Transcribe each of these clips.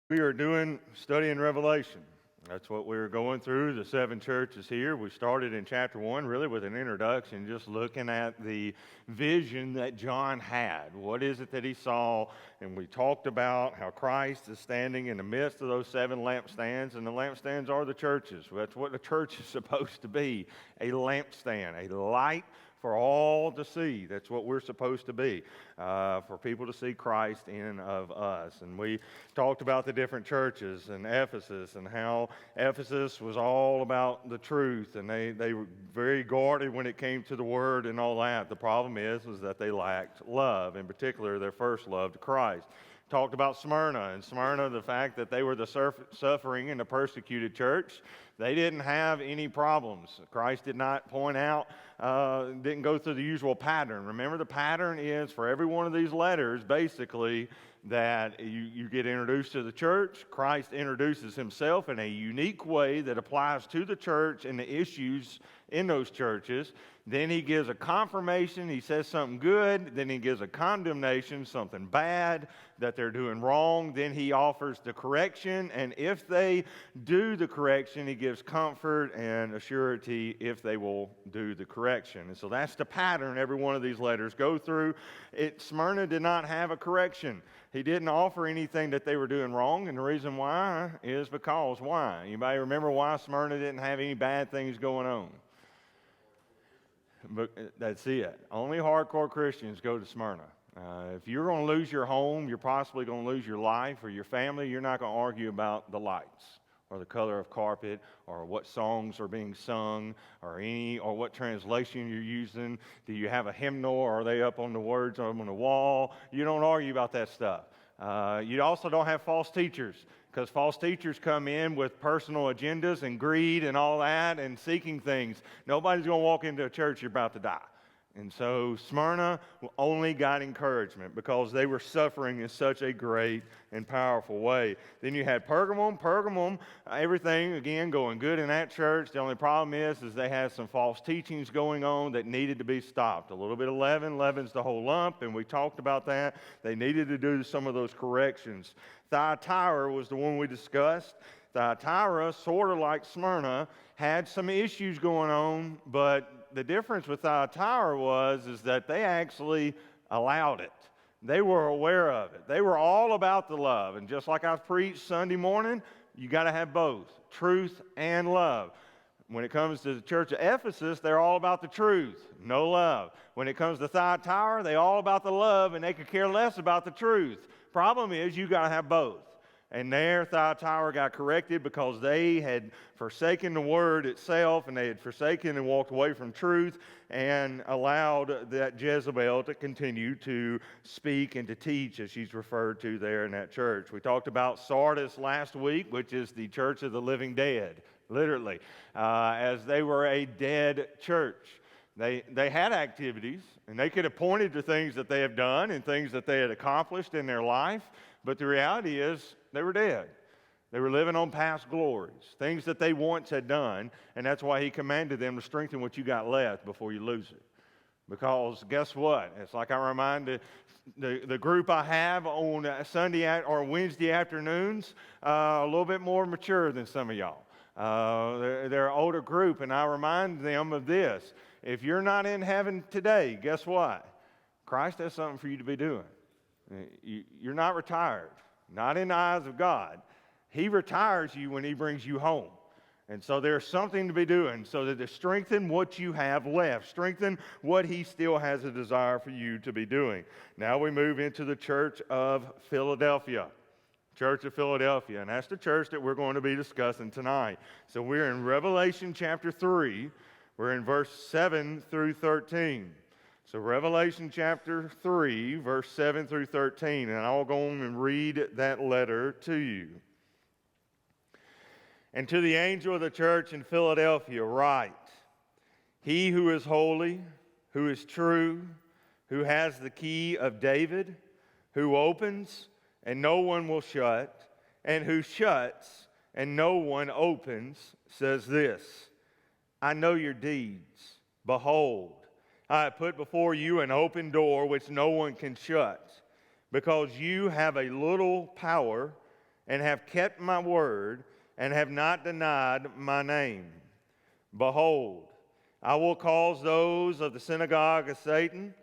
We are studying Revelation. That's what we're going through, the seven churches here. We started in chapter 1 really with an introduction, just looking at the vision that John had. What is it that he saw? And we talked about how Christ is standing in the midst of those seven lampstands, and the lampstands are the churches. That's what the church is supposed to be, a lampstand, a light for all to see. That's what we're supposed to be, for people to see Christ in of us. And we talked about the different churches in Ephesus and how Ephesus was all about the truth, and they were very guarded when it came to the word and all that. The problem is that they lacked love, in particular their first love to Christ. Talked about Smyrna, the fact that they were the suffering and the persecuted church. They didn't have any problems. Christ did not point out, didn't go through the usual pattern. Remember, the pattern is for every one of these letters, basically, that you get introduced to the church. Christ introduces himself in a unique way that applies to the church and the issues in those churches. Then he gives a confirmation, he says something good. Then he gives a condemnation, something bad that they're doing wrong. Then he offers the correction, and if they do the correction, he gives comfort and assurity if they will do the correction. And so that's the pattern every one of these letters go through. Smyrna did not have a correction. He didn't offer anything that they were doing wrong, and the reason why is because why? Anybody remember why Smyrna didn't have any bad things going on? But that's it. Only hardcore Christians go to Smyrna. If you're going to lose your home, you're possibly going to lose your life or your family. You're not going to argue about the lights or the color of carpet or what songs are being sung or what translation you're using. Do you have a hymnal or are they up on the words on the wall? You don't argue about that stuff. You also don't have false teachers, because false teachers come in with personal agendas and greed and all that and seeking things. Nobody's going to walk into a church you're about to die. And so Smyrna only got encouragement because they were suffering in such a great and powerful way. Then you had Pergamum. Pergamum, everything, again, going good in that church. The only problem is they had some false teachings going on that needed to be stopped. A little bit of leaven. Leaven's the whole lump, and we talked about that. They needed to do some of those corrections. Thyatira was the one we discussed. Thyatira, sort of like Smyrna, had some issues going on, but the difference with Thyatira is that they actually allowed it. They were aware of it. They were all about the love. And just like I preached Sunday morning, you got to have both, truth and love. When it comes to the church of Ephesus, they're all about the truth, no love. When it comes to Thyatira, they're all about the love, and they could care less about the truth. Problem is, you got to have both. And there, Thyatira got corrected because they had forsaken the word itself, and they had forsaken and walked away from truth and allowed that Jezebel to continue to speak and to teach, as she's referred to there in that church. We talked about Sardis last week, which is the church of the living dead, literally, as they were a dead church. They had activities, and they could have pointed to things that they have done and things that they had accomplished in their life, but the reality is they were dead. They were living on past glories, things that they once had done, and that's why he commanded them to strengthen what you got left before you lose it. Because guess what? It's like I remind the group I have on Sunday or Wednesday afternoons, a little bit more mature than some of y'all. They're an older group, and I remind them of this. If you're not in heaven today, guess what? Christ has something for you to be doing. You're not retired, not in the eyes of God. He retires you when he brings you home. And so there's something to be doing so that to strengthen what you have left, strengthen what he still has a desire for you to be doing. Now we move into the Church of Philadelphia. Church of Philadelphia, and that's the church that we're going to be discussing tonight. So we're in Revelation chapter 3. We're in verse 7 through 13. So Revelation chapter 3, verse 7 through 13, and I'll go on and read that letter to you. And to the angel of the church in Philadelphia write, He who is holy, who is true, who has the key of David, who opens and no one will shut, and who shuts and no one opens, says this, I know your deeds. Behold, I have put before you an open door which no one can shut, because you have a little power, and have kept my word, and have not denied my name. Behold, I will cause those of the synagogue of Satan,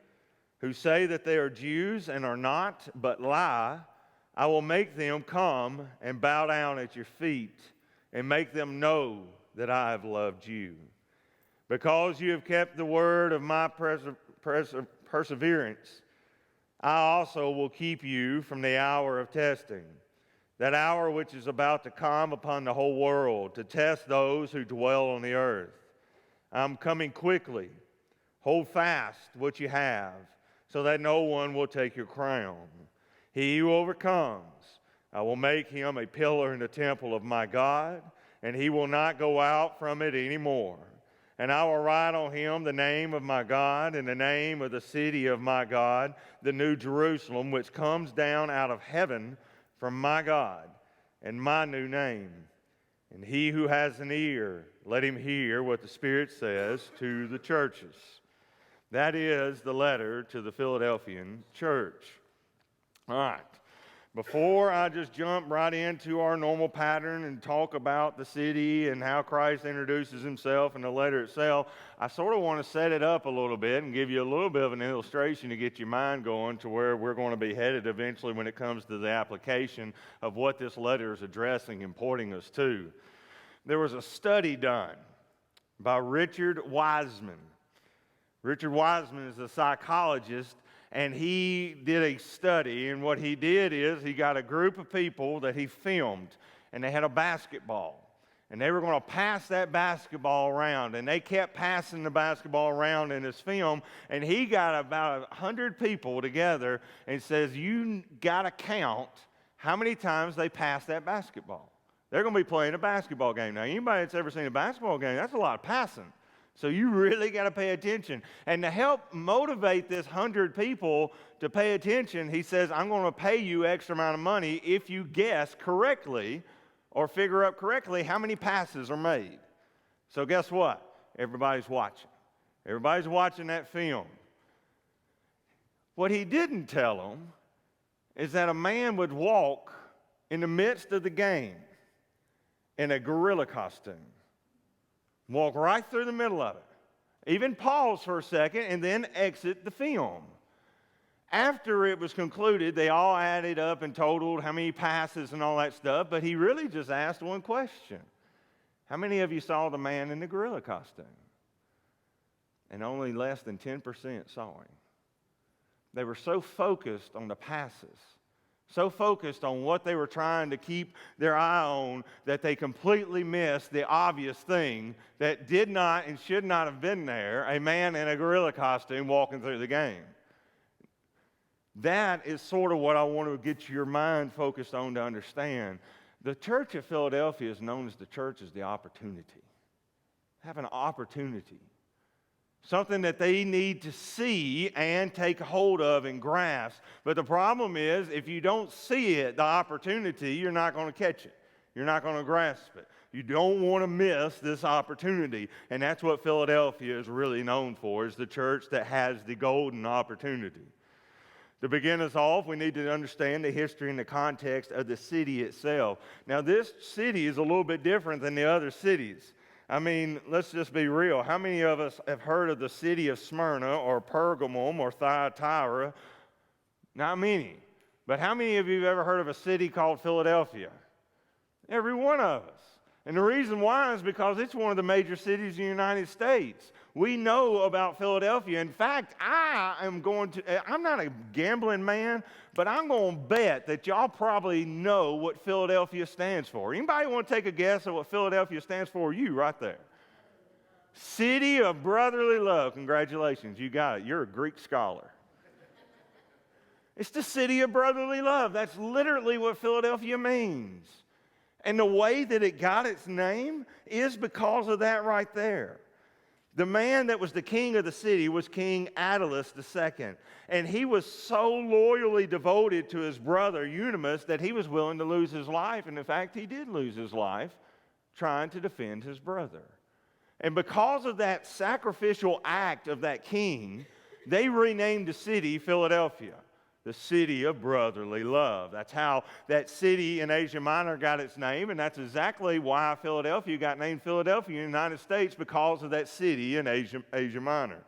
who say that they are Jews and are not, but lie, I will make them come and bow down at your feet, and make them know that I have loved you. Because you have kept the word of my perseverance, I also will keep you from the hour of testing, that hour which is about to come upon the whole world, to test those who dwell on the earth. I'm coming quickly. Hold fast what you have, so that no one will take your crown. He who overcomes, I will make him a pillar in the temple of my God, and he will not go out from it anymore. And I will write on him the name of my God and the name of the city of my God, the new Jerusalem, which comes down out of heaven from my God, and my new name. And he who has an ear, let him hear what the Spirit says to the churches. That is the letter to the Philadelphian church. All right. Before I just jump right into our normal pattern and talk about the city and how Christ introduces himself in the letter itself, I sort of want to set it up a little bit and give you a little bit of an illustration to get your mind going to where we're going to be headed eventually when it comes to the application of what this letter is addressing and pointing us to. There was a study done by Richard Wiseman. Richard Wiseman is a psychologist, and he did a study, and what he did is he got a group of people that he filmed, and they had a basketball, and they were going to pass that basketball around, and they kept passing the basketball around in his film, and he got about 100 people together and says, you got to count how many times they passed that basketball. They're going to be playing a basketball game. Now, anybody that's ever seen a basketball game, that's a lot of passing. So you really got to pay attention. And to help motivate this 100 people to pay attention, he says, I'm going to pay you extra amount of money if you guess correctly or figure out correctly how many passes are made. So guess what? Everybody's watching. Everybody's watching that film. What he didn't tell them is that a man would walk in the midst of the game in a gorilla costume. Walk right through the middle of it. Even pause for a second and then exit the film. After it was concluded, they all added up and totaled how many passes and all that stuff, but he really just asked one question. How many of you saw the man in the gorilla costume? And only less than 10% saw him. They were so focused on the passes, so focused on what they were trying to keep their eye on that they completely missed the obvious thing that did not and should not have been there, a man in a gorilla costume walking through the game. That is sort of what I want to get your mind focused on to understand. The church of Philadelphia is known as the church as the opportunity. Have an opportunity. Something that they need to see and take hold of and grasp. But the problem is, if you don't see it, the opportunity, you're not going to catch it. You're not going to grasp it. You don't want to miss this opportunity. And that's what Philadelphia is really known for, is the church that has the golden opportunity. To begin us off, we need to understand the history and the context of the city itself. Now, this city is a little bit different than the other cities. I mean, let's just be real. How many of us have heard of the city of Smyrna or Pergamum or Thyatira? Not many. But how many of you have ever heard of a city called Philadelphia? Every one of us. And the reason why is because it's one of the major cities in the United States. We know about Philadelphia. In fact, I'm not a gambling man, but I'm going to bet that y'all probably know what Philadelphia stands for. Anybody want to take a guess at what Philadelphia stands for? You right there. City of Brotherly Love. Congratulations, you got it. You're a Greek scholar. It's the city of brotherly love. That's literally what Philadelphia means. And the way that it got its name is because of that right there. The man that was the king of the city was King Attalus II. And he was so loyally devoted to his brother Eutymus that he was willing to lose his life. And in fact, he did lose his life trying to defend his brother. And because of that sacrificial act of that king, they renamed the city Philadelphia. the city of brotherly love. That's how that city in Asia Minor got its name, and that's exactly why Philadelphia got named Philadelphia in the United States, because of that city in Asia Minor,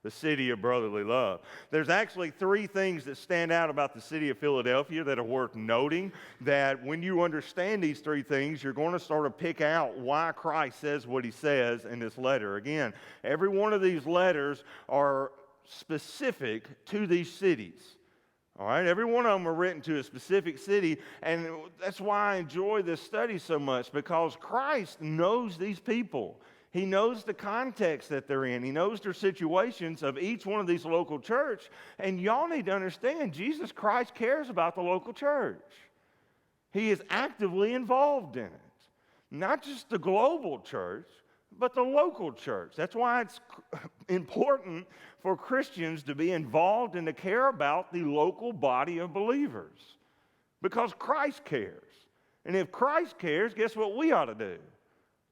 the city of brotherly love. There's actually three things that stand out about the city of Philadelphia that are worth noting, that when you understand these three things, you're going to sort of pick out why Christ says what he says in this letter. Again, every one of these letters are specific to these cities. All right, every one of them are written to a specific city, and that's why I enjoy this study so much, because Christ knows these people. He knows the context that they're in. He knows their situations of each one of these local church, and y'all need to understand, Jesus Christ cares about the local church. He is actively involved in it. Not just the global church, but the local church. That's why it's important for Christians to be involved and to care about the local body of believers, because Christ cares. And if Christ cares, guess what we ought to do?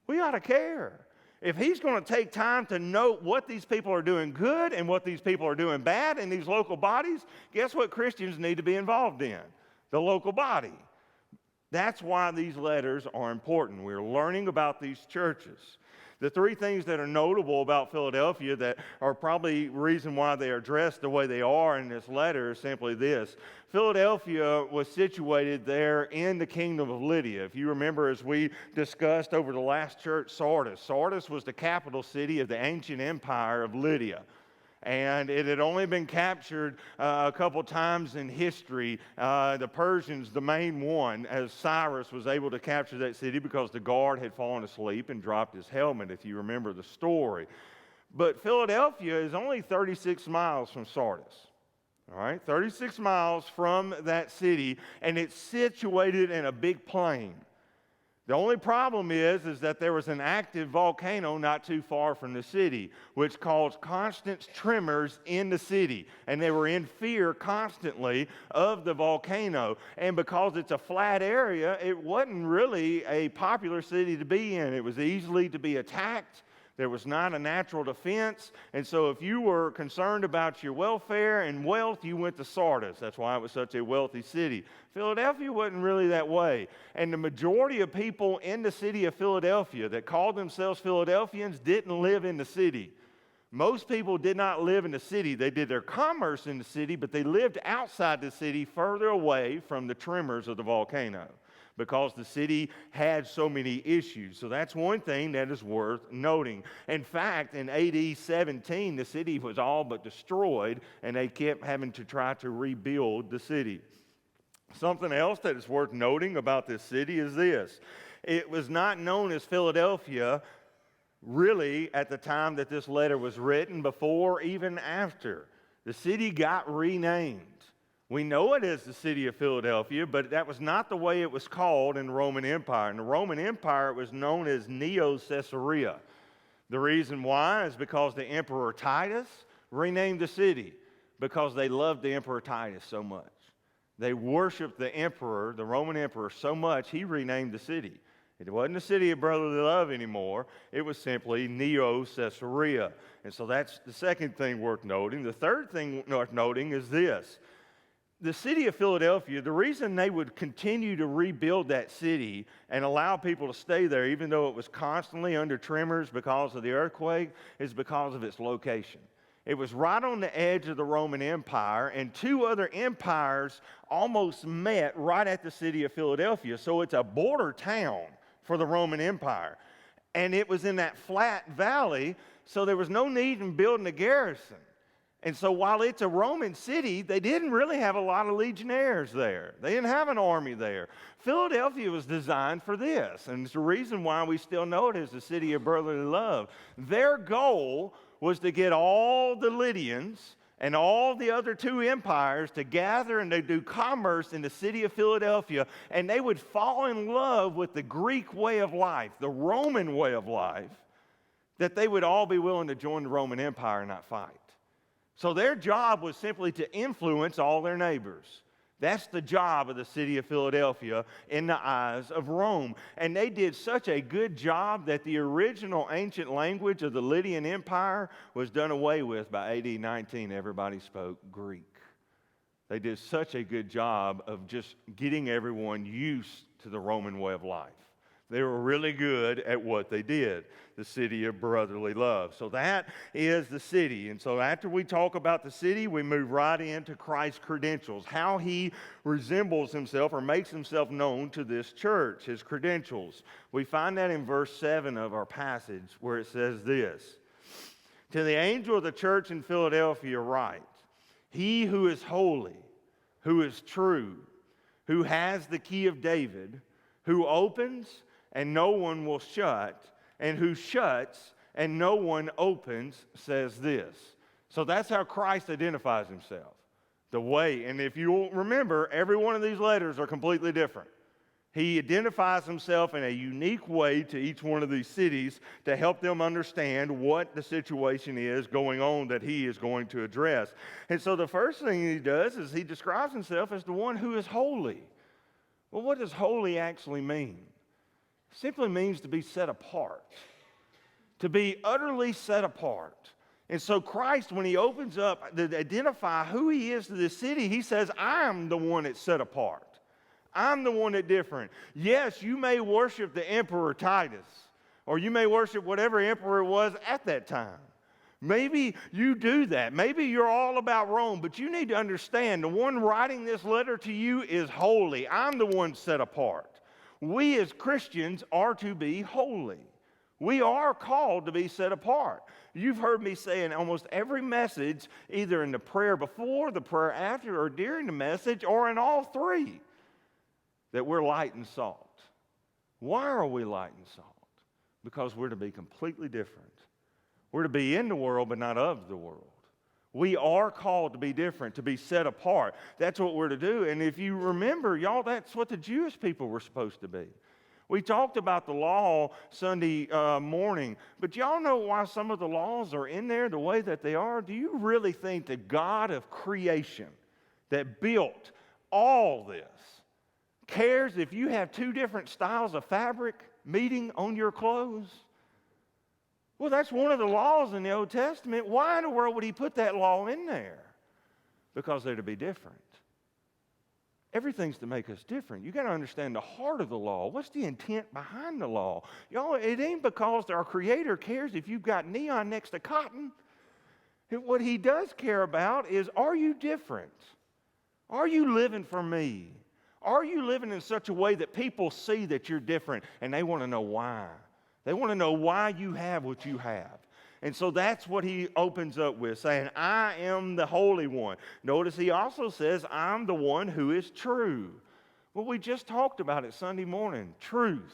We ought to care. If he's going to take time to note what these people are doing good and what these people are doing bad in these local bodies, guess what Christians need to be involved in? The local body. That's why these letters are important. We're learning about these churches. The three things that are notable about Philadelphia that are probably reason why they are dressed the way they are in this letter is simply this. Philadelphia was situated there in the kingdom of Lydia. If you remember, as we discussed over the last church, Sardis. Sardis was the capital city of the ancient empire of Lydia. And it had only been captured a couple times in history. The Persians, the main one, as Cyrus was able to capture that city because the guard had fallen asleep and dropped his helmet, if you remember the story. But Philadelphia is only 36 miles from Sardis. All right, 36 miles from that city, and it's situated in a big plain. The only problem is that there was an active volcano not too far from the city, which caused constant tremors in the city. And they were in fear constantly of the volcano. And because it's a flat area, it wasn't really a popular city to be in. It was easily to be attacked. There was not a natural defense. And so if you were concerned about your welfare and wealth, you went to Sardis. That's why it was such a wealthy city. Philadelphia wasn't really that way. And the majority of people in the city of Philadelphia that called themselves Philadelphians didn't live in the city. Most people did not live in the city. They did their commerce in the city, but they lived outside the city, further away from the tremors of the volcano, because the city had so many issues. So that's one thing that is worth noting. In fact, in AD 17, the city was all but destroyed, and they kept having to try to rebuild the city. Something else that is worth noting about this city is this. It was not known as Philadelphia really at the time that this letter was written, before, even after. The city got renamed. We know it as the city of Philadelphia, but that was not the way it was called in the Roman Empire. In the Roman Empire, it was known as Neo-Caesarea. The reason why is because the Emperor Titus renamed the city, because they loved the Emperor Titus so much. They worshiped the emperor, the Roman emperor, so much, he renamed the city. It wasn't the city of brotherly love anymore. It was simply Neo-Caesarea. And so that's the second thing worth noting. The third thing worth noting is this. The city of Philadelphia, the reason they would continue to rebuild that city and allow people to stay there, even though it was constantly under tremors because of the earthquake, is because of its location. It was right on the edge of the Roman Empire, and two other empires almost met right at the city of Philadelphia. So it's a border town for the Roman Empire. And it was in that flat valley, so there was no need in building a garrison. And so while it's a Roman city, they didn't really have a lot of legionnaires there. They didn't have an army there. Philadelphia was designed for this, and it's the reason why we still know it as the city of brotherly love. Their goal was to get all the Lydians and all the other two empires to gather and to do commerce in the city of Philadelphia, and they would fall in love with the Greek way of life, the Roman way of life, that they would all be willing to join the Roman Empire and not fight. So their job was simply to influence all their neighbors. That's the job of the city of Philadelphia in the eyes of Rome. And they did such a good job that the original ancient language of the Lydian Empire was done away with by AD 19. Everybody spoke Greek. They did such a good job of just getting everyone used to the Roman way of life. They were really good at what they did, the city of brotherly love. So that is the city. And so after we talk about the city, we move right into Christ's credentials, how he resembles himself or makes himself known to this church, his credentials. We find that in verse 7 of our passage where it says this: "To the angel of the church in Philadelphia write, he who is holy, who is true, who has the key of David, who opens and no one will shut, and who shuts and no one opens, says this." So that's how Christ identifies himself. The way, and if you'll remember, every one of these letters are completely different. He identifies himself in a unique way to each one of these cities to help them understand what the situation is going on that he is going to address. And so the first thing he does is he describes himself as the one who is holy. Well, what does holy actually mean? It simply means to be set apart, to be utterly set apart. And so Christ, when he opens up to identify who he is to this city, he says, I'm the one that's set apart. I'm the one that's different. Yes, you may worship the Emperor Titus, or you may worship whatever emperor it was at that time. Maybe you do that. Maybe you're all about Rome, but you need to understand the one writing this letter to you is holy. I'm the one set apart. We as Christians are to be holy. We are called to be set apart. You've heard me say in almost every message, either in the prayer before, the prayer after, or during the message, or in all three, that we're light and salt. Why are we light and salt? Because we're to be completely different. We're to be in the world, but not of the world. We are called to be different, to be set apart. That's what we're to do. And if you remember, y'all, that's what the Jewish people were supposed to be. We talked about the law Sunday morning, but y'all know why some of the laws are in there the way that they are? Do you really think the God of creation that built all this cares if you have two different styles of fabric meeting on your clothes? Well, that's one of the laws in the Old Testament. Why in the world would he put that law in there? Because they're to be different. Everything's to make us different. You got to understand the heart of the law. What's the intent behind the law? Y'all, it ain't because our Creator cares if you've got neon next to cotton. What he does care about is, are you different? Are you living for me? Are you living in such a way that people see that you're different and they want to know why? They want to know why you have what you have. And so that's what he opens up with, saying, I am the Holy One. Notice he also says, I'm the one who is true. Well, we just talked about it Sunday morning. Truth.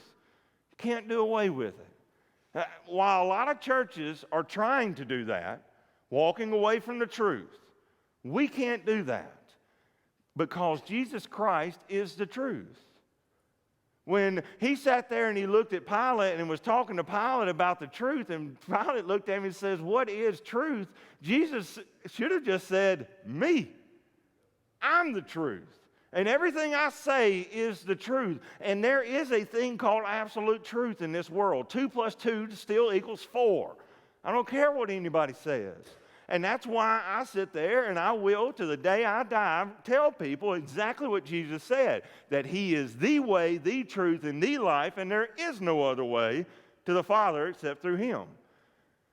You can't do away with it. While a lot of churches are trying to do that, walking away from the truth, we can't do that because Jesus Christ is the truth. When he sat there and he looked at Pilate and was talking to Pilate about the truth, and Pilate looked at him and says, what is truth? Jesus should have just said, me. I'm the truth. And everything I say is the truth. And there is a thing called absolute truth in this world. 2 plus 2 still equals 4. I don't care what anybody says. And that's why I sit there and I will, to the day I die, tell people exactly what Jesus said, that he is the way, the truth, and the life, and there is no other way to the Father except through him.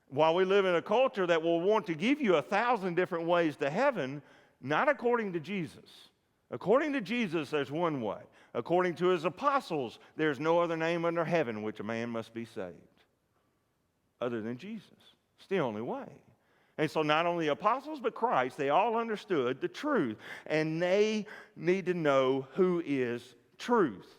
While we live in a culture that will want to give you 1,000 different ways to heaven, not according to Jesus. According to Jesus, there's one way. According to his apostles, there's no other name under heaven which a man must be saved other than Jesus. It's the only way. And so not only the apostles, but Christ, they all understood the truth. And they need to know who is truth.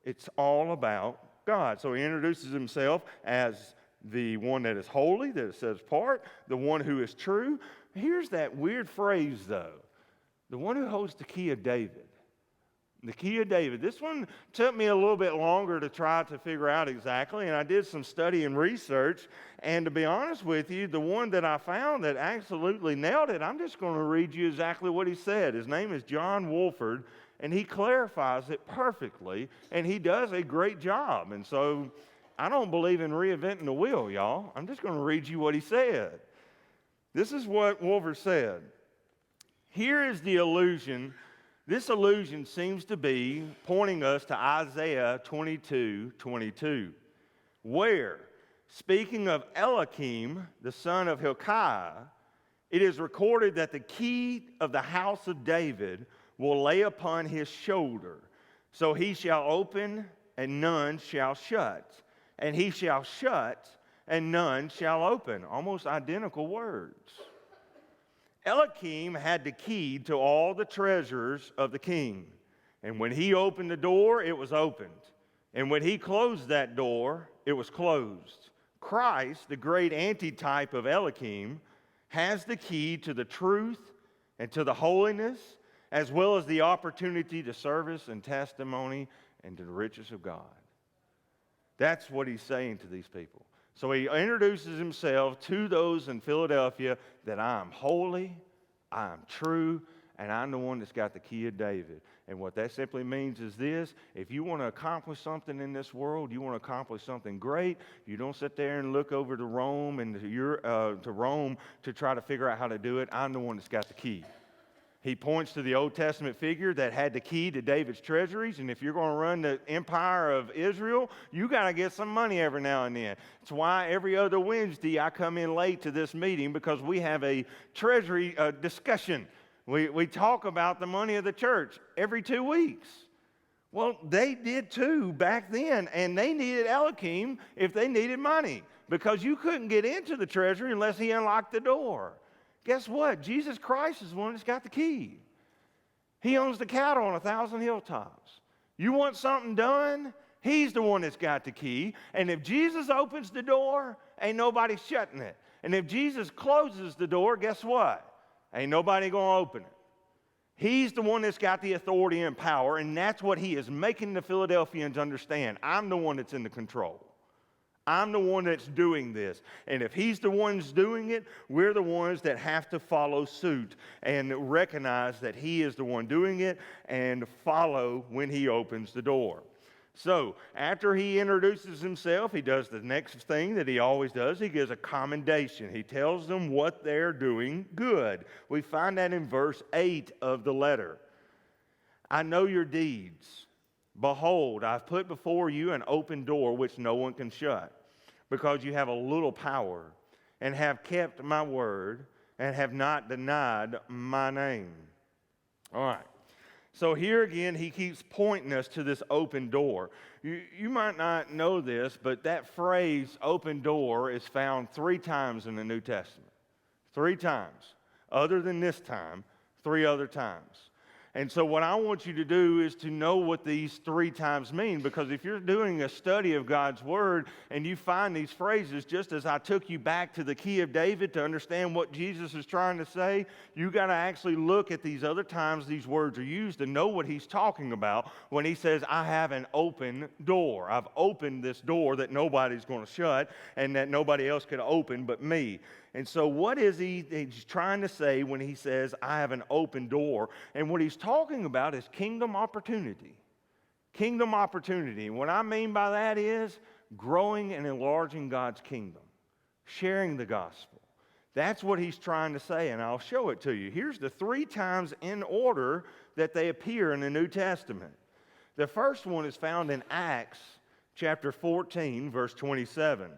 It's all about God. So he introduces himself as the one that is holy, that is set apart, the one who is true. Here's that weird phrase, though. The one who holds the key of David. The key of David. This one took me a little bit longer to try to figure out exactly, and I did some study and research, and to be honest with you, the one that I found that absolutely nailed it, I'm just going to read you exactly what he said. His name is John Wolford, and he clarifies it perfectly, and he does a great job. And so I don't believe in reinventing the wheel, y'all. I'm just going to read you what he said. This is what Wolford said. Here is the illusion. This illusion seems to be pointing us to Isaiah 22:22, where, speaking of Eliakim, the son of Hilkiah, it is recorded that the key of the house of David will lay upon his shoulder. So he shall open, and none shall shut. And he shall shut, and none shall open. Almost identical words. Eliakim had the key to all the treasures of the king. And when he opened the door, it was opened. And when he closed that door, it was closed. Christ, the great antitype of Eliakim, has the key to the truth and to the holiness, as well as the opportunity to service and testimony and to the riches of God. That's what he's saying to these people. So he introduces himself to those in Philadelphia that I am holy, I am true, and I'm the one that's got the key of David. And what that simply means is this: if you want to accomplish something in this world, you want to accomplish something great, you don't sit there and look over to Rome and to Rome to try to figure out how to do it. I'm the one that's got the key. He points to the Old Testament figure that had the key to David's treasuries, and if you're going to run the empire of Israel, you got to get some money every now and then. It's why every other Wednesday I come in late to this meeting, because we have a treasury discussion. We talk about the money of the church every 2 weeks. Well, they did too back then, and they needed Eliakim if they needed money, because you couldn't get into the treasury unless he unlocked the door. Guess what? Jesus Christ is the one that's got the key. He owns the cattle on 1,000 hilltops. You want something done? He's the one that's got the key. And if Jesus opens the door, ain't nobody shutting it. And if Jesus closes the door, guess what? Ain't nobody going to open it. He's the one that's got the authority and power, and that's what he is making the Philadelphians understand. I'm the one that's in the control. I'm the one that's doing this. And if he's the ones doing it, we're the ones that have to follow suit and recognize that he is the one doing it and follow when he opens the door. So after he introduces himself, he does the next thing that he always does. He gives a commendation. He tells them what they're doing good. We find that in verse 8 of the letter. I know your deeds. Behold, I've put before you an open door which no one can shut, because you have a little power, and have kept my word, and have not denied my name. All right. So here again, he keeps pointing us to this open door. You might not know this, but that phrase, open door, is found 3 times in the New Testament. 3 times. Other than this time, 3 other times. And so what I want you to do is to know what these 3 times mean, because if you're doing a study of God's Word and you find these phrases, just as I took you back to the key of David to understand what Jesus is trying to say, you got to actually look at these other times these words are used to know what he's talking about when he says, I have an open door. I've opened this door that nobody's going to shut and that nobody else could open but me. And so what is he's trying to say when he says, I have an open door? And what he's talking about is kingdom opportunity. Kingdom opportunity. And what I mean by that is growing and enlarging God's kingdom. Sharing the gospel. That's what he's trying to say, and I'll show it to you. Here's the 3 times in order that they appear in the New Testament. The first one is found in Acts chapter 14, verse 27,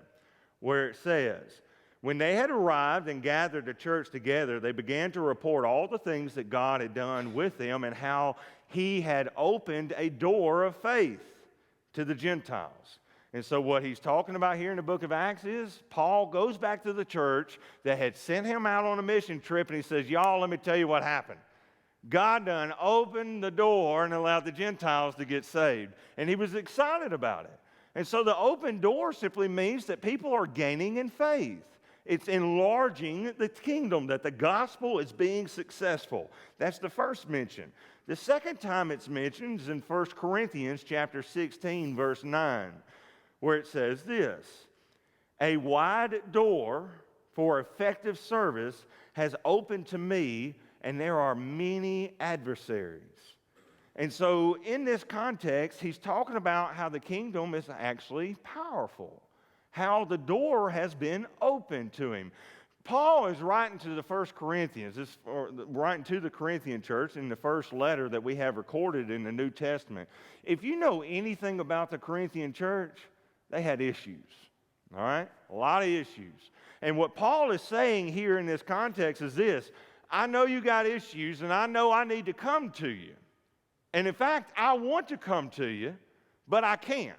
where it says, when they had arrived and gathered the church together, they began to report all the things that God had done with them and how he had opened a door of faith to the Gentiles. And so what he's talking about here in the book of Acts is Paul goes back to the church that had sent him out on a mission trip, and he says, y'all, let me tell you what happened. God done opened the door and allowed the Gentiles to get saved. And he was excited about it. And so the open door simply means that people are gaining in faith. It's enlarging the kingdom, that the gospel is being successful. That's the first mention. The second time it's mentioned is in 1 Corinthians chapter 16, verse 9, where it says this, a wide door for effective service has opened to me, and there are many adversaries. And so in this context, he's talking about how the kingdom is actually powerful. How the door has been opened to him. Paul is writing to the First Corinthians, writing to the Corinthian church in the first letter that we have recorded in the New Testament. If you know anything about the Corinthian church, they had issues, all right? A lot of issues. And what Paul is saying here in this context is this: I know you got issues, and I know I need to come to you. And in fact, I want to come to you, but I can't.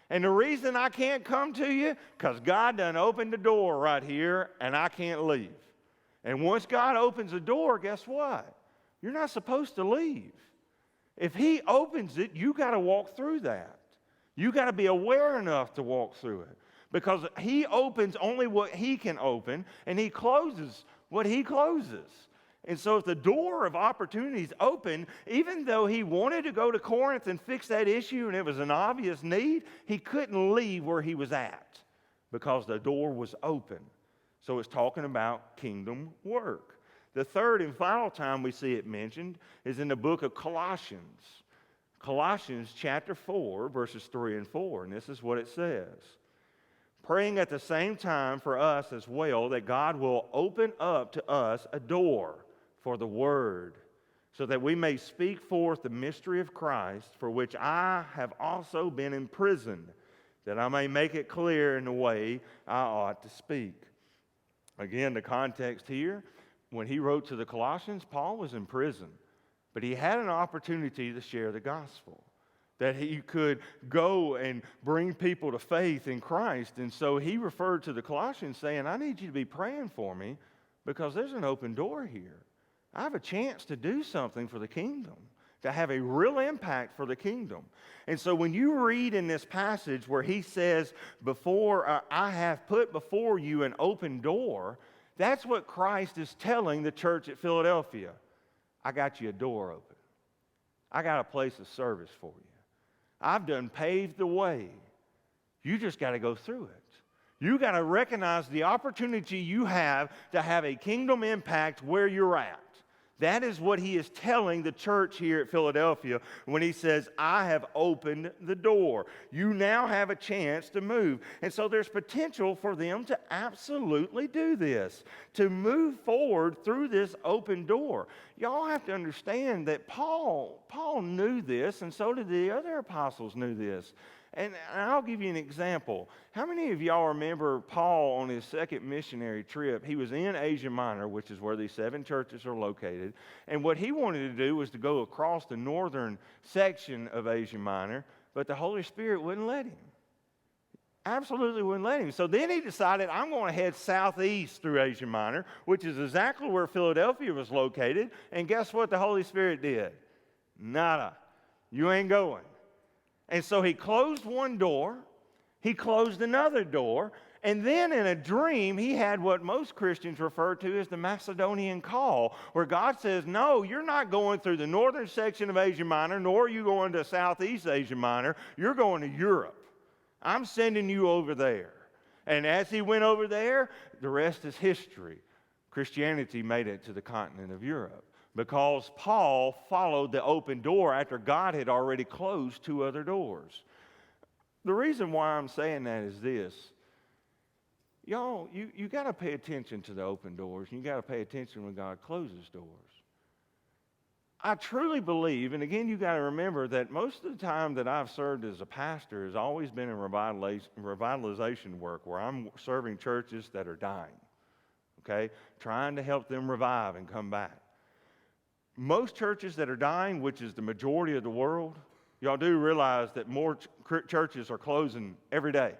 And the reason I can't come to you, because God done opened the door right here, and I can't leave. And once God opens the door, guess what? You're not supposed to leave. If He opens it, you got to walk through that. You got to be aware enough to walk through it. Because He opens only what He can open, and He closes what He closes. And so if the door of opportunity is open, even though he wanted to go to Corinth and fix that issue and it was an obvious need, he couldn't leave where he was at because the door was open. So it's talking about kingdom work. The third and final time we see it mentioned is in the book of Colossians. Colossians chapter 4, verses 3 and 4. And this is what it says: praying at the same time for us as well, that God will open up to us a door for the word, so that we may speak forth the mystery of Christ, for which I have also been imprisoned, that I may make it clear in the way I ought to speak. Again, the context here, when he wrote to the Colossians, Paul was in prison, but he had an opportunity to share the gospel, that he could go and bring people to faith in Christ. And so he referred to the Colossians saying, I need you to be praying for me because there's an open door here. I have a chance to do something for the kingdom, to have a real impact for the kingdom. And so when you read in this passage where he says, I have put before you an open door, that's what Christ is telling the church at Philadelphia. I got you a door open. I got a place of service for you. I've done paved the way. You just got to go through it. You got to recognize the opportunity you have to have a kingdom impact where you're at. That is what he is telling the church here at Philadelphia when he says, I have opened the door. You now have a chance to move. And so there's potential for them to absolutely do this, to move forward through this open door. Y'all have to understand that Paul knew this, and so did the other apostles knew this. And I'll give you an example. How many of y'all remember Paul on his second missionary trip? He was in Asia Minor, which is where these 7 churches are located. And what he wanted to do was to go across the northern section of Asia Minor, but the Holy Spirit wouldn't let him. Absolutely wouldn't let him. So then he decided, I'm going to head southeast through Asia Minor, which is exactly where Philadelphia was located. And guess what the Holy Spirit did? Nada. You ain't going. And so he closed one door, he closed another door, and then in a dream, he had what most Christians refer to as the Macedonian call, where God says, no, you're not going through the northern section of Asia Minor, nor are you going to Southeast Asia Minor, you're going to Europe. I'm sending you over there. And as he went over there, the rest is history. Christianity made it to the continent of Europe, because Paul followed the open door after God had already closed 2 other doors. The reason why I'm saying that is this. Y'all, you got to pay attention to the open doors, and you got to pay attention when God closes doors. I truly believe, and again, you got to remember that most of the time that I've served as a pastor has always been in revitalization work, where I'm serving churches that are dying, okay, trying to help them revive and come back. Most churches that are dying, which is the majority of the world, y'all do realize that more churches are closing every day.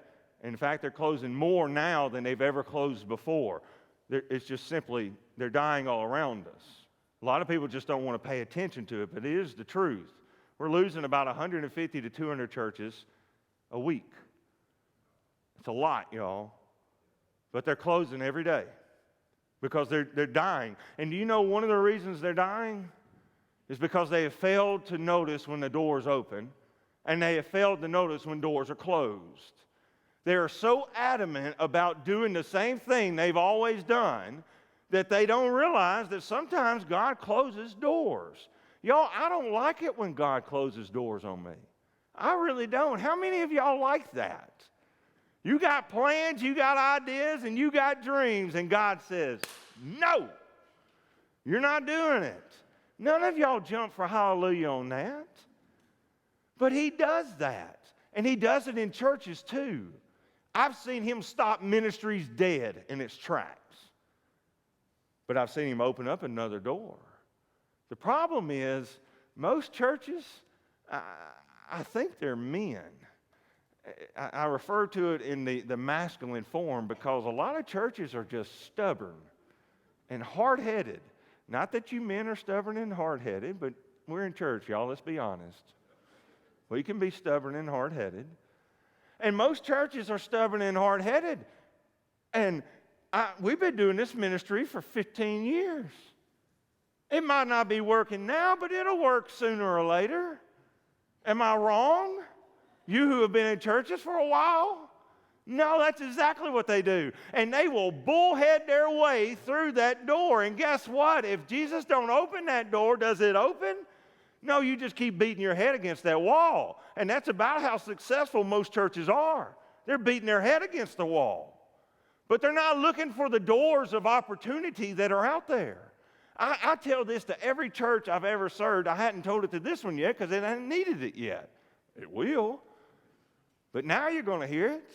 In fact, they're closing more now than they've ever closed before. It's just simply, they're dying all around us. A lot of people just don't want to pay attention to it, but it is the truth. We're losing about 150 to 200 churches a week. It's a lot, y'all. But they're closing every day, because they're dying. And do you know one of the reasons they're dying is because they have failed to notice when the door is open, and they have failed to notice when doors are closed. They are so adamant about doing the same thing they've always done that they don't realize that sometimes God closes doors. Y'all, I don't like it when God closes doors on me. I really don't. How many of y'all like that? You got plans, you got ideas, and you got dreams, and God says, no, you're not doing it. None of y'all jump for hallelujah on that. But he does that, and he does it in churches too. I've seen him stop ministries dead in its tracks, but I've seen him open up another door. The problem is, most churches, I think they're men. I refer to it in the masculine form because a lot of churches are just stubborn and hard-headed. Not that you men are stubborn and hard-headed, but we're in church, y'all, let's be honest. We can be stubborn and hard-headed. And most churches are stubborn and hard-headed. And we've been doing this ministry for 15 years. It might not be working now, but it'll work sooner or later. Am I wrong? You who have been in churches for a while? No, that's exactly what they do. And they will bullhead their way through that door. And guess what? If Jesus don't open that door, does it open? No, you just keep beating your head against that wall. And that's about how successful most churches are. They're beating their head against the wall. But they're not looking for the doors of opportunity that are out there. I tell this to every church I've ever served. I hadn't told it to this one yet because it hadn't needed it yet. It will. But now you're going to hear it.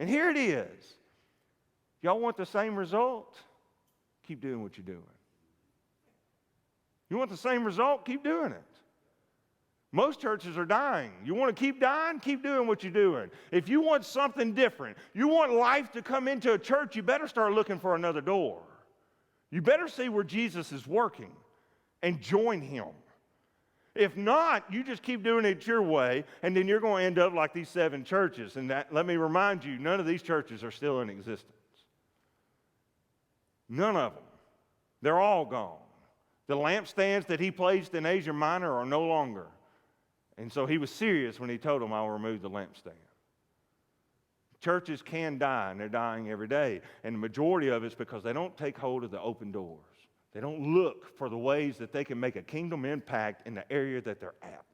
And here it is. Y'all want the same result? Keep doing what you're doing. You want the same result? Keep doing it. Most churches are dying. You want to keep dying? Keep doing what you're doing. If you want something different, you want life to come into a church, you better start looking for another door. You better see where Jesus is working and join him. If not, you just keep doing it your way, and then you're going to end up like these 7 churches. And let me remind you, none of these churches are still in existence. None of them. They're all gone. The lampstands that he placed in Asia Minor are no longer. And so he was serious when he told them, I'll remove the lampstand. Churches can die, and they're dying every day. And the majority of it's because they don't take hold of the open doors. They don't look for the ways that they can make a kingdom impact in the area that they're at.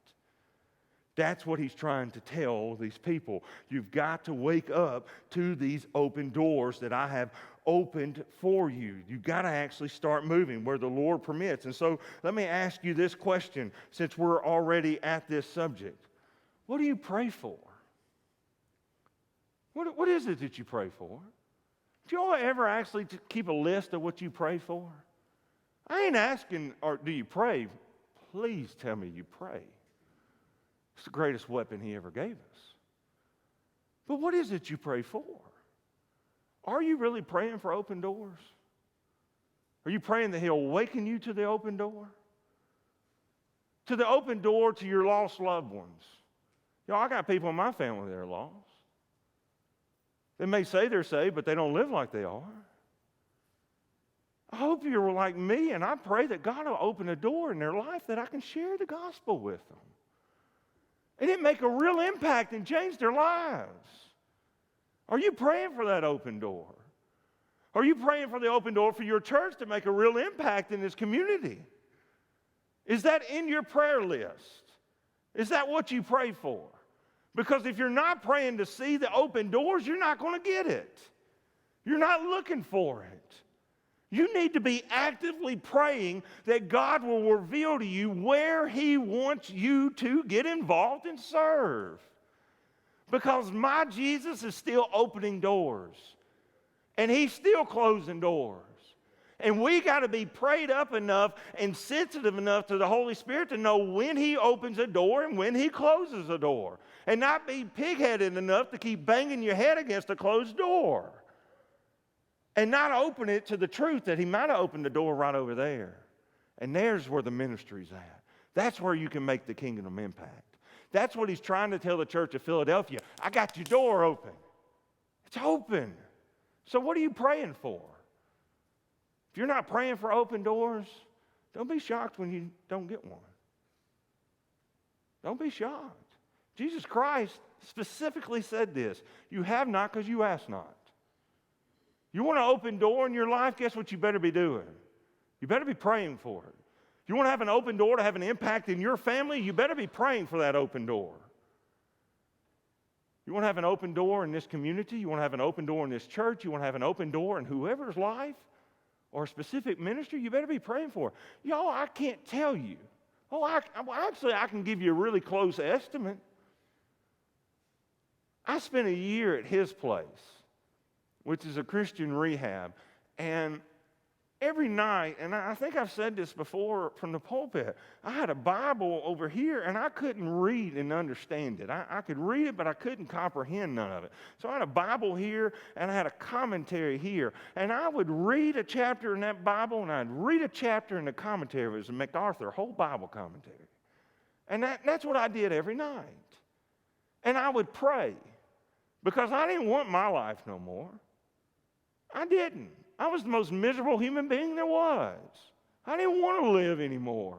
That's what he's trying to tell these people. You've got to wake up to these open doors that I have opened for you. You've got to actually start moving where the Lord permits. And so let me ask you this question since we're already at this subject. What do you pray for? What is it that you pray for? Do you all ever actually keep a list of what you pray for? I ain't asking, or do you pray? Please tell me you pray. It's the greatest weapon he ever gave us. But what is it you pray for? Are you really praying for open doors? Are you praying that he'll awaken you to the open door? To the open door to your lost loved ones. You know, I got people in my family that are lost. They may say they're saved, but they don't live like they are. I hope you're like me, and I pray that God will open a door in their life that I can share the gospel with them. And it make a real impact and change their lives. Are you praying for that open door? Are you praying for the open door for your church to make a real impact in this community? Is that in your prayer list? Is that what you pray for? Because if you're not praying to see the open doors, you're not going to get it. You're not looking for it. You need to be actively praying that God will reveal to you where he wants you to get involved and serve. Because my Jesus is still opening doors. And he's still closing doors. And we got to be prayed up enough and sensitive enough to the Holy Spirit to know when he opens a door and when he closes a door. And not be pig-headed enough to keep banging your head against a closed door. And not open it to the truth that he might have opened the door right over there. And there's where the ministry's at. That's where you can make the kingdom impact. That's what he's trying to tell the church of Philadelphia. I got your door open. It's open. So what are you praying for? If you're not praying for open doors, don't be shocked when you don't get one. Don't be shocked. Jesus Christ specifically said this. You have not because you ask not. You want an open door in your life? Guess what you better be doing? You better be praying for it. You want to have an open door to have an impact in your family? You better be praying for that open door. You want to have an open door in this community? You want to have an open door in this church? You want to have an open door in whoever's life or a specific ministry? You better be praying for it. Y'all, I can't tell you. Actually, I can give you a really close estimate. I spent a year at his place, which is a Christian rehab, and every night, and I think I've said this before from the pulpit, I had a Bible over here, and I couldn't read and understand it. I could read it, but I couldn't comprehend none of it. So I had a Bible here, and I had a commentary here. And I would read a chapter in that Bible, and I'd read a chapter in the commentary. It was a MacArthur, whole Bible commentary. And that's what I did every night. And I would pray, because I didn't want my life no more. I didn't. I was the most miserable human being there was. I didn't want to live anymore.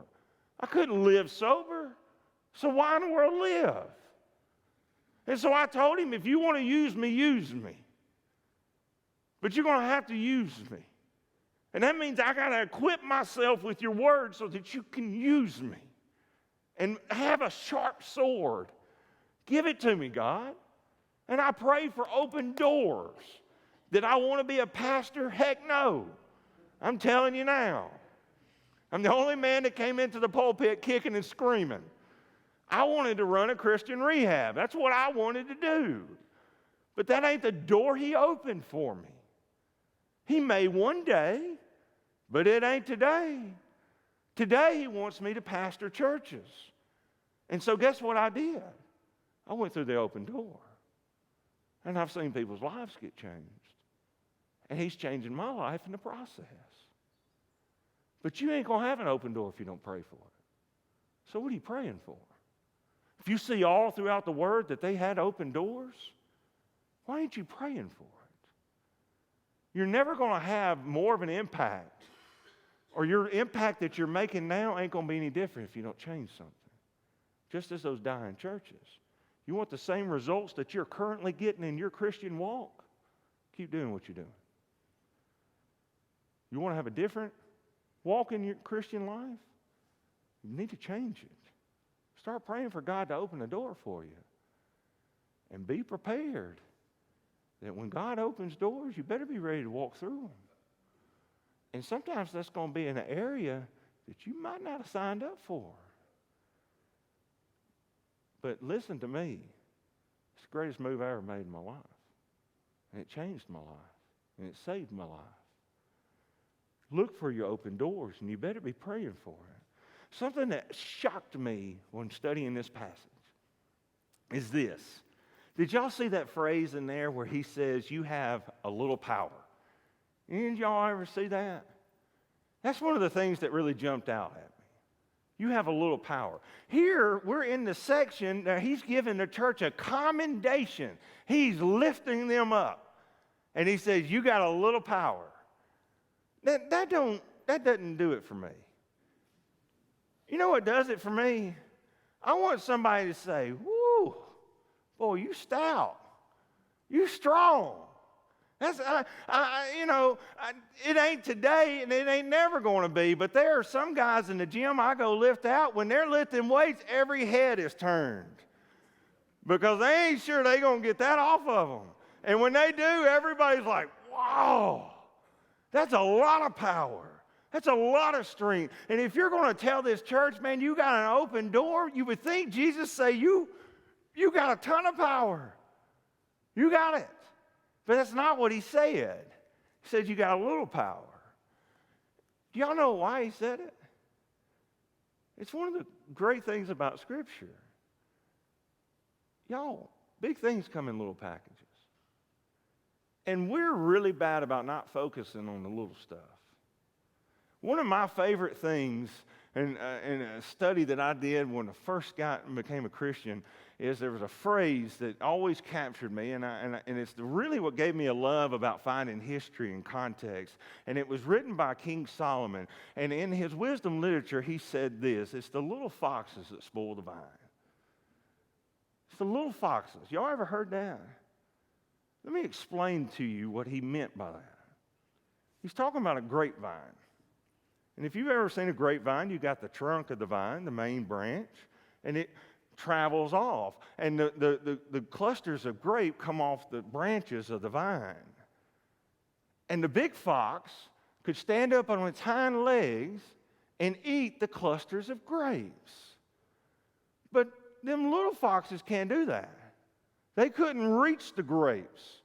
I couldn't live sober. So why in the world live? And so I told him, if you want to use me, use me. But you're going to have to use me. And that means I got to equip myself with your word so that you can use me. And have a sharp sword. Give it to me, God. And I pray for open doors. Did I want to be a pastor? Heck no. I'm telling you now. I'm the only man that came into the pulpit kicking and screaming. I wanted to run a Christian rehab. That's what I wanted to do. But that ain't the door he opened for me. He may one day, but it ain't today. Today he wants me to pastor churches. And so guess what I did? I went through the open door. And I've seen people's lives get changed. And he's changing my life in the process. But you ain't going to have an open door if you don't pray for it. So what are you praying for? If you see all throughout the Word that they had open doors, why ain't you praying for it? You're never going to have more of an impact, or your impact that you're making now ain't going to be any different if you don't change something. Just as those dying churches. You want the same results that you're currently getting in your Christian walk? Keep doing what you're doing. You want to have a different walk in your Christian life? You need to change it. Start praying for God to open the door for you. And be prepared that when God opens doors, you better be ready to walk through them. And sometimes that's going to be in an area that you might not have signed up for. But listen to me. It's the greatest move I ever made in my life. And it changed my life. And it saved my life. Look for your open doors, and you better be praying for it. Something that shocked me when studying this passage is this. Did y'all see that phrase in there where he says, you have a little power? Did y'all ever see that? That's one of the things that really jumped out at me. You have a little power. Here, we're in the section that he's giving the church a commendation. He's lifting them up. And he says, you got a little power. That doesn't do it for me. You know what does it for me? I want somebody to say, woo, boy, you stout. You strong. That's, it ain't today and it ain't never going to be, but there are some guys in the gym I go lift out, when they're lifting weights, every head is turned because they ain't sure they're going to get that off of them. And when they do, everybody's like, wow, that's a lot of power. That's a lot of strength. And if you're going to tell this church, man, you got an open door, you would think Jesus say, you got a ton of power. You got it. But that's not what he said. He said you got a little power. Do y'all know why he said it? It's one of the great things about Scripture. Y'all, big things come in little packages. And we're really bad about not focusing on the little stuff. One of my favorite things in a study that I did when I first became a Christian is there was a phrase that always captured me, and it's really what gave me a love about finding history and context. And it was written by King Solomon. And in his wisdom literature, he said this: it's the little foxes that spoil the vine. It's the little foxes. Y'all ever heard that? Let me explain to you what he meant by that. He's talking about a grapevine. And if you've ever seen a grapevine, you got the trunk of the vine, the main branch, and travels off, and the clusters of grape come off the branches of the vine. And the big fox could stand up on its hind legs and eat the clusters of grapes. But them little foxes can't do that. They couldn't reach the grapes.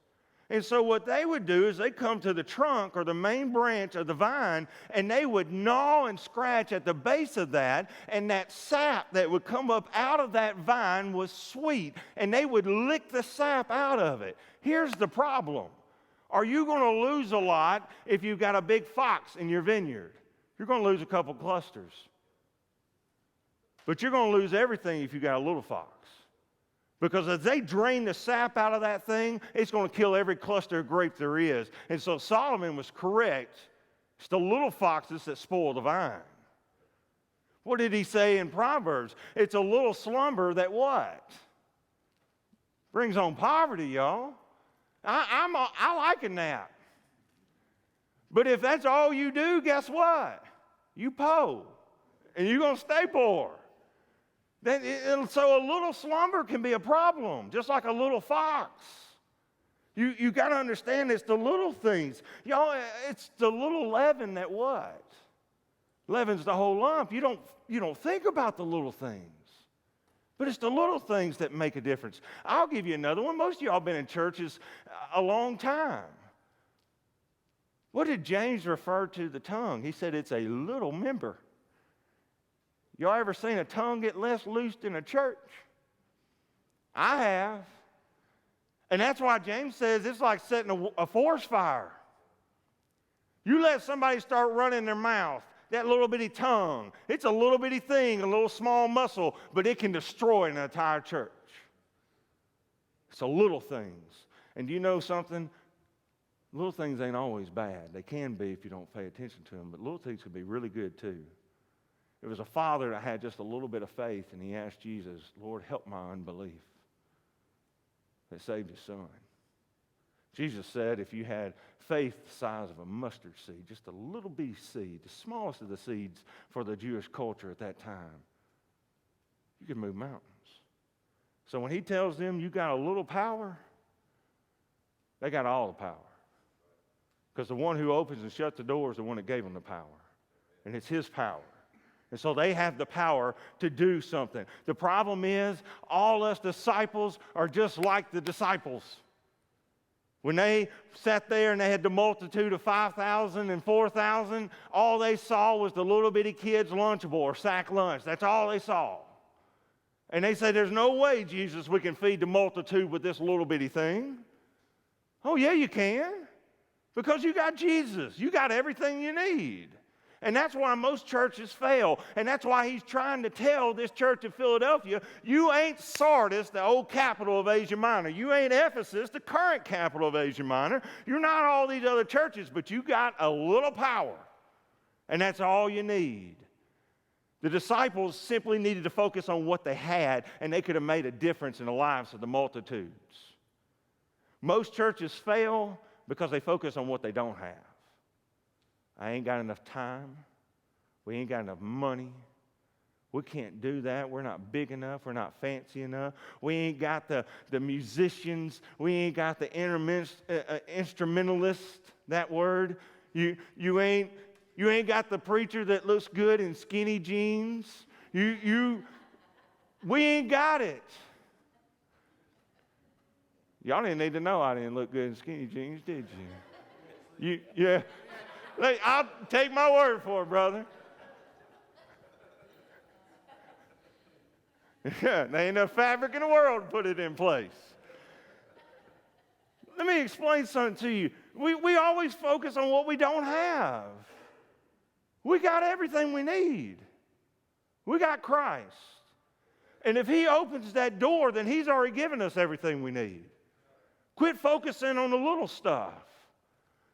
And so what they would do is they'd come to the trunk or the main branch of the vine, and they would gnaw and scratch at the base of that, and that sap that would come up out of that vine was sweet, and they would lick the sap out of it. Here's the problem. Are you going to lose a lot if you've got a big fox in your vineyard? You're going to lose a couple clusters. But you're going to lose everything if you've got a little fox. Because as they drain the sap out of that thing, it's going to kill every cluster of grape there is. And so Solomon was correct. It's the little foxes that spoil the vine. What did he say in Proverbs? It's a little slumber that what? Brings on poverty, y'all. I like a nap. But if that's all you do, guess what? You poor. And you're going to stay poor. So a little slumber can be a problem, just like a little fox. You got to understand it's the little things. Y'all, it's the little leaven that what? Leaven's the whole lump. You don't think about the little things. But it's the little things that make a difference. I'll give you another one. Most of y'all have been in churches a long time. What did James refer to the tongue? He said it's a little member. Y'all ever seen a tongue get less loosed in a church? I have. And that's why James says it's like setting a forest fire. You let somebody start running their mouth, that little bitty tongue, it's a little bitty thing, a little small muscle, but it can destroy an entire church. It's the little things. And do you know something? Little things ain't always bad. They can be if you don't pay attention to them, but little things can be really good too. It was a father that had just a little bit of faith, and he asked Jesus, Lord, help my unbelief. That saved his son. Jesus said if you had faith the size of a mustard seed, just a little bitty seed, the smallest of the seeds for the Jewish culture at that time, you could move mountains. So when he tells them you got a little power, they got all the power. Because the one who opens and shuts the door is the one that gave them the power. And it's his power. And so they have the power to do something. The problem is, all us disciples are just like the disciples. When they sat there and they had the multitude of 5,000 and 4,000, all they saw was the little bitty kid's Lunchable or sack lunch. That's all they saw. And they said, there's no way, Jesus, we can feed the multitude with this little bitty thing. Oh, yeah, you can. Because you got Jesus. You got everything you need. And that's why most churches fail. And that's why he's trying to tell this church in Philadelphia, you ain't Sardis, the old capital of Asia Minor. You ain't Ephesus, the current capital of Asia Minor. You're not all these other churches, but you got a little power. And that's all you need. The disciples simply needed to focus on what they had, and they could have made a difference in the lives of the multitudes. Most churches fail because they focus on what they don't have. I ain't got enough time. We ain't got enough money. We can't do that. We're not big enough. We're not fancy enough. We ain't got the musicians. We ain't got the instrumentalists, that word. You ain't got the preacher that looks good in skinny jeans. We ain't got it. Y'all didn't need to know I didn't look good in skinny jeans, did you? Yeah. I'll take my word for it, brother. Yeah, there ain't enough fabric in the world to put it in place. Let me explain something to you. We always focus on what we don't have. We got everything we need. We got Christ. And if he opens that door, then he's already given us everything we need. Quit focusing on the little stuff.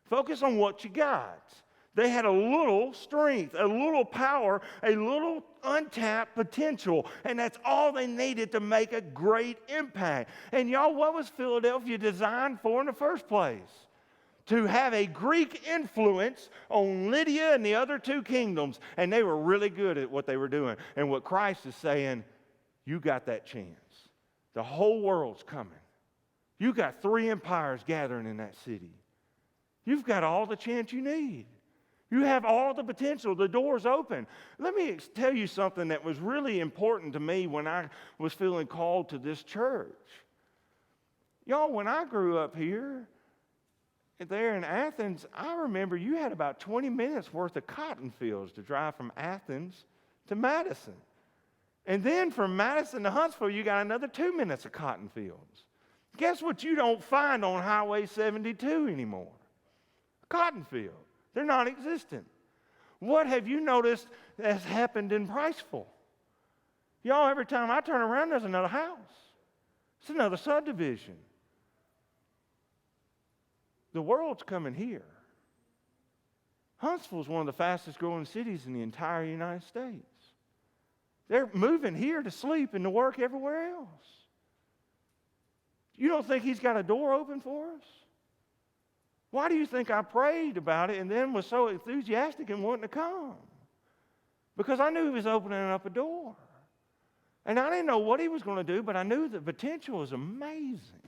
Focus on what you got. They had a little strength, a little power, a little untapped potential, and that's all they needed to make a great impact. And y'all, what was Philadelphia designed for in the first place? To have a Greek influence on Lydia and the other two kingdoms, and they were really good at what they were doing. And what Christ is saying, you got that chance. The whole world's coming. You got 3 empires gathering in that city. You've got all the chance you need. You have all the potential. The door's open. Let me tell you something that was really important to me when I was feeling called to this church. Y'all, when I grew up here, there in Athens, I remember you had about 20 minutes worth of cotton fields to drive from Athens to Madison. And then from Madison to Huntsville, you got another 2 minutes of cotton fields. Guess what you don't find on Highway 72 anymore? A cotton field. They're non-existent. What have you noticed has happened in Priceville? Y'all, every time I turn around, there's another house. It's another subdivision. The world's coming here. Huntsville is one of the fastest growing cities in the entire United States. They're moving here to sleep and to work everywhere else. You don't think he's got a door open for us? Why do you think I prayed about it and then was so enthusiastic and wanting to come? Because I knew he was opening up a door. And I didn't know what he was going to do, but I knew the potential was amazing.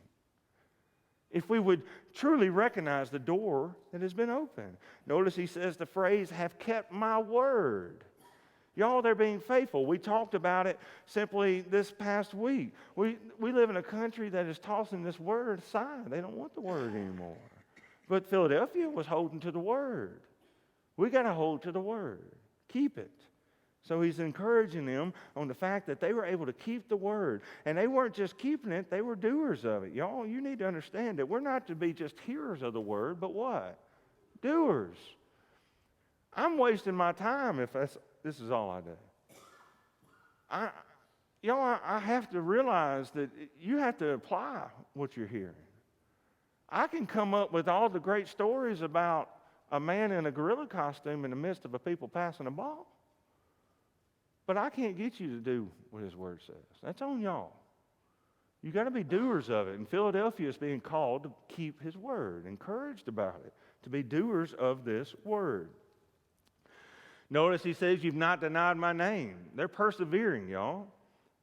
If we would truly recognize the door that has been opened. Notice he says the phrase, have kept my word. Y'all, they're being faithful. We talked about it simply this past week. We live in a country that is tossing this word aside. They don't want the word anymore. But Philadelphia was holding to the word. We got to hold to the word. Keep it. So he's encouraging them on the fact that they were able to keep the word. And they weren't just keeping it, they were doers of it. Y'all, you need to understand that we're not to be just hearers of the word, but what? Doers. I'm wasting my time if this is all I do. I have to realize that you have to apply what you're hearing. I can come up with all the great stories about a man in a gorilla costume in the midst of a people passing a ball. But I can't get you to do what his word says. That's on y'all. You got to be doers of it. And Philadelphia is being called to keep his word, encouraged about it, to be doers of this word. Notice he says, you've not denied my name. They're persevering, y'all.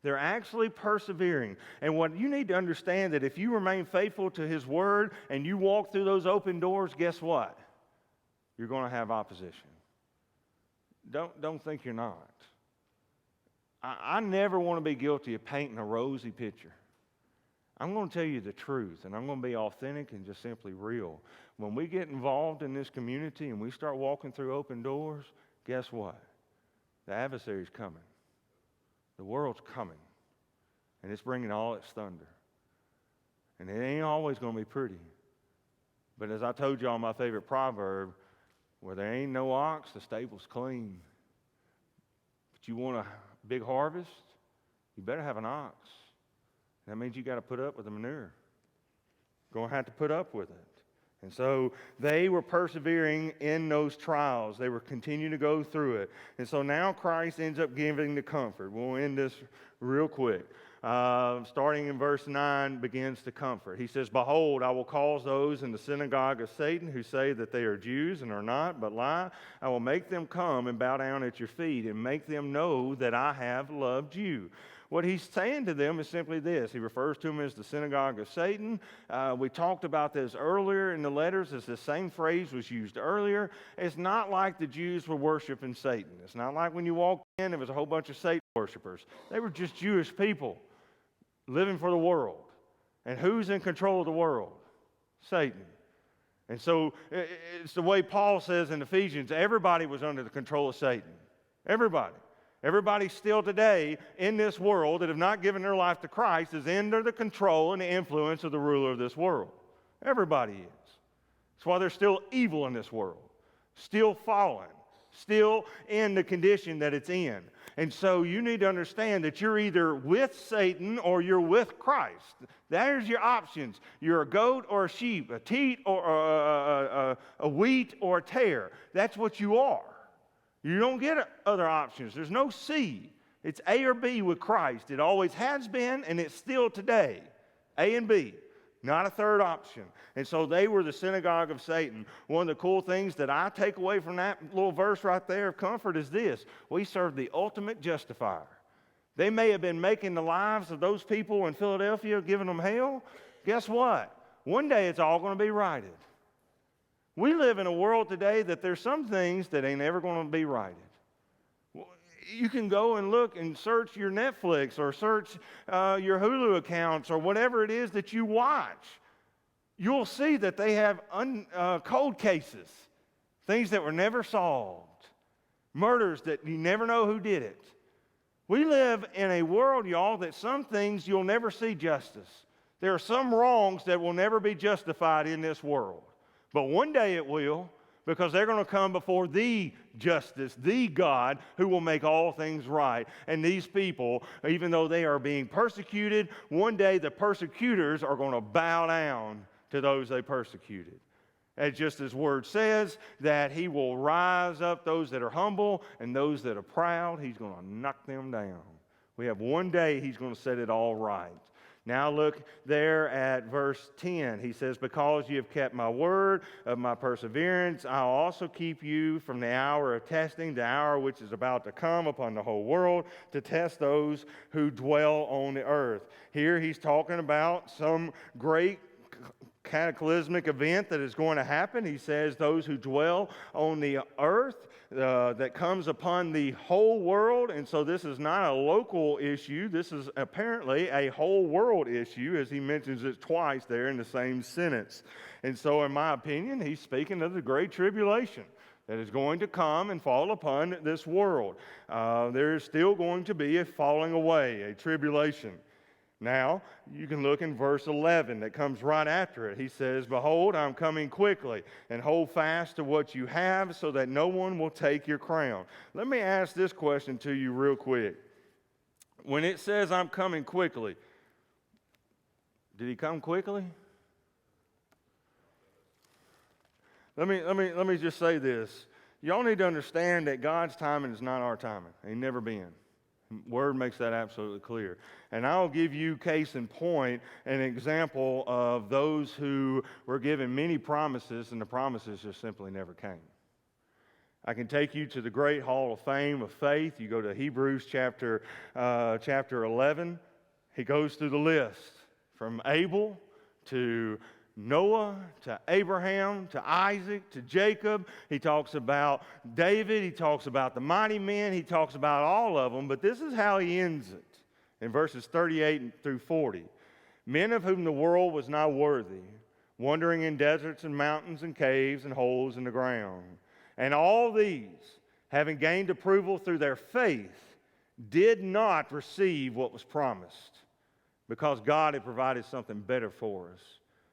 They're actually persevering. And what you need to understand that if you remain faithful to his word and you walk through those open doors, guess what? You're going to have opposition. Don't think you're not. I never want to be guilty of painting a rosy picture. I'm going to tell you the truth, and I'm going to be authentic and just simply real. When we get involved in this community and we start walking through open doors, guess what? The adversary's coming. The world's coming, and it's bringing all its thunder. And it ain't always going to be pretty. But as I told y'all, my favorite proverb, where there ain't no ox, the stable's clean. But you want a big harvest, you better have an ox. That means you got to put up with the manure. Going to have to put up with it. And so they were persevering in those trials. They were continuing to go through it. And so now Christ ends up giving the comfort. We'll end this real quick. Starting in verse 9 begins to comfort. He says, behold, I will cause those in the synagogue of Satan who say that they are Jews and are not, but lie. I will make them come and bow down at your feet and make them know that I have loved you. What he's saying to them is simply this. He refers to them as the synagogue of Satan. We talked about this earlier in the letters as the same phrase was used earlier. It's not like the Jews were worshiping Satan. It's not like when you walked in, there was a whole bunch of Satan worshipers. They were just Jewish people living for the world. And who's in control of the world? Satan. And so it's the way Paul says in Ephesians, everybody was under the control of Satan. Everybody. Everybody still today in this world that have not given their life to Christ is under the control and the influence of the ruler of this world. Everybody is. That's why there's still evil in this world, still fallen, still in the condition that it's in. And so you need to understand that you're either with Satan or you're with Christ. There's your options. You're a goat or a sheep, a teat or a wheat or a tare. That's what you are. You don't get other options. There's no C. It's A or B with Christ. It always has been, and it's still today. A and B, not a third option. And so they were the synagogue of Satan. One of the cool things that I take away from that little verse right there of comfort is this. We serve the ultimate justifier. They may have been making the lives of those people in Philadelphia, giving them hell. Guess what? One day it's all going to be righted. We live in a world today that there's some things that ain't ever going to be righted. You can go and look and search your Netflix or search your Hulu accounts or whatever it is that you watch. You'll see that they have cold cases, things that were never solved, murders that you never know who did it. We live in a world, y'all, that some things you'll never see justice. There are some wrongs that will never be justified in this world. But one day it will, because they're going to come before the justice, the God who will make all things right. And these people, even though they are being persecuted, one day the persecutors are going to bow down to those they persecuted. And just as word says, that he will rise up those that are humble and those that are proud, he's going to knock them down. We have one day he's going to set it all right. Now look there at verse 10. He says, because you have kept my word of my perseverance, I'll also keep you from the hour of testing, the hour which is about to come upon the whole world, to test those who dwell on the earth. Here he's talking about some great cataclysmic event that is going to happen. He says those who dwell on the earth, that comes upon the whole world. And so this is not a local issue. This is apparently a whole world issue, as he mentions it twice there in the same sentence. And so in my opinion, he's speaking of the great tribulation that is going to come and fall upon this world. There is still going to be a falling away, a tribulation. Now, you can look in verse 11 that comes right after it. He says, behold, I'm coming quickly, and hold fast to what you have so that no one will take your crown. Let me ask this question to you real quick. When it says I'm coming quickly, did he come quickly? Let me just say this. Y'all need to understand that God's timing is not our timing. Ain't never been. Word makes that absolutely clear. And I'll give you case in point an example of those who were given many promises and the promises just simply never came. I can take you to the great hall of fame of faith. You go to Hebrews chapter 11. He goes through the list from Abel to Noah, to Abraham, to Isaac, to Jacob. He talks about David. He talks about the mighty men. He talks about all of them. But this is how he ends it in verses 38 through 40. Men of whom the world was not worthy, wandering in deserts and mountains and caves and holes in the ground. And all these, having gained approval through their faith, did not receive what was promised, because God had provided something better for us,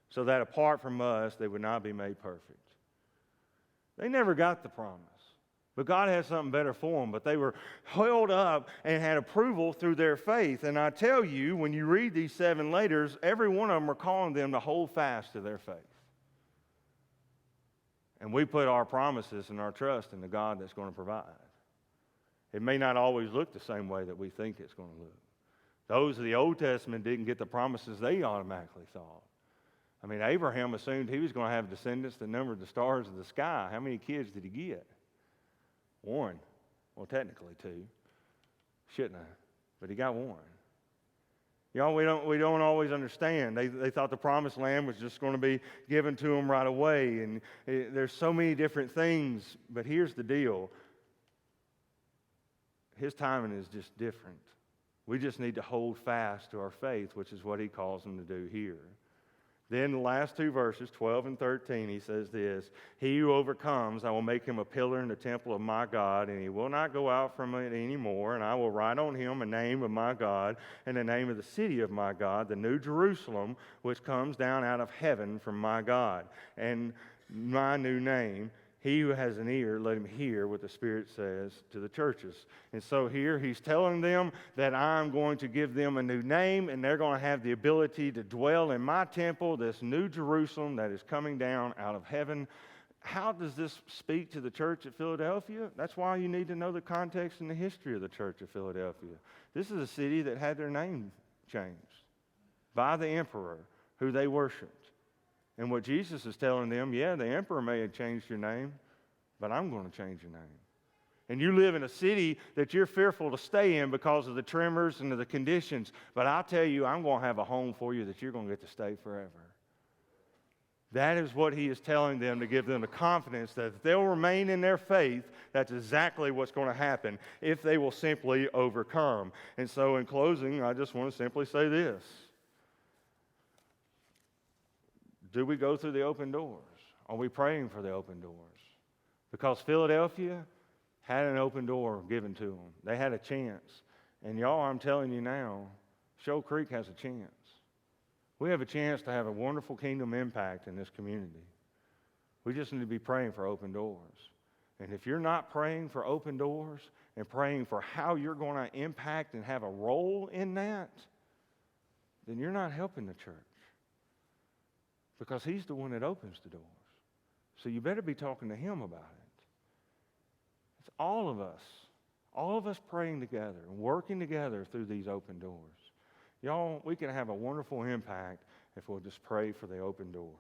so that apart from us, they would not be made perfect. They never got the promise, but God had something better for them. But they were held up and had approval through their faith. And I tell you, when you read these 7 letters, every one of them are calling them to hold fast to their faith. And we put our promises and our trust in the God that's going to provide. It may not always look the same way that we think it's going to look. Those of the Old Testament didn't get the promises they automatically thought. I mean, Abraham assumed he was going to have descendants that numbered the stars of the sky. How many kids did he get? 1. Well, technically 2. Shouldn't have, but he got 1. Y'all, we don't always understand. They thought the promised land was just going to be given to them right away. And there's so many different things. But here's the deal. His timing is just different. We just need to hold fast to our faith, which is what he calls them to do here. Then the last 2 verses, 12 and 13, he says this: he who overcomes, I will make him a pillar in the temple of my God, and he will not go out from it anymore. And I will write on him a name of my God and the name of the city of my God, the new Jerusalem, which comes down out of heaven from my God, and my new name. He who has an ear, let him hear what the Spirit says to the churches. And so here he's telling them that I'm going to give them a new name, and they're going to have the ability to dwell in my temple, this new Jerusalem that is coming down out of heaven. How does this speak to the church at Philadelphia? That's why you need to know the context and the history of the church of Philadelphia. This is a city that had their name changed by the emperor who they worshiped. And what Jesus is telling them, yeah, the emperor may have changed your name, but I'm going to change your name. And you live in a city that you're fearful to stay in because of the tremors and the conditions. But I'll tell you, I'm going to have a home for you that you're going to get to stay forever. That is what he is telling them, to give them the confidence that if they'll remain in their faith, that's exactly what's going to happen if they will simply overcome. And so in closing, I just want to simply say this. Do we go through the open doors? Are we praying for the open doors? Because Philadelphia had an open door given to them. They had a chance. And y'all, I'm telling you now, Shoal Creek has a chance. We have a chance to have a wonderful kingdom impact in this community. We just need to be praying for open doors. And if you're not praying for open doors and praying for how you're going to impact and have a role in that, then you're not helping the church. Because he's the one that opens the doors. So you better be talking to him about it. It's all of us praying together and working together through these open doors. Y'all, we can have a wonderful impact if we'll just pray for the open doors.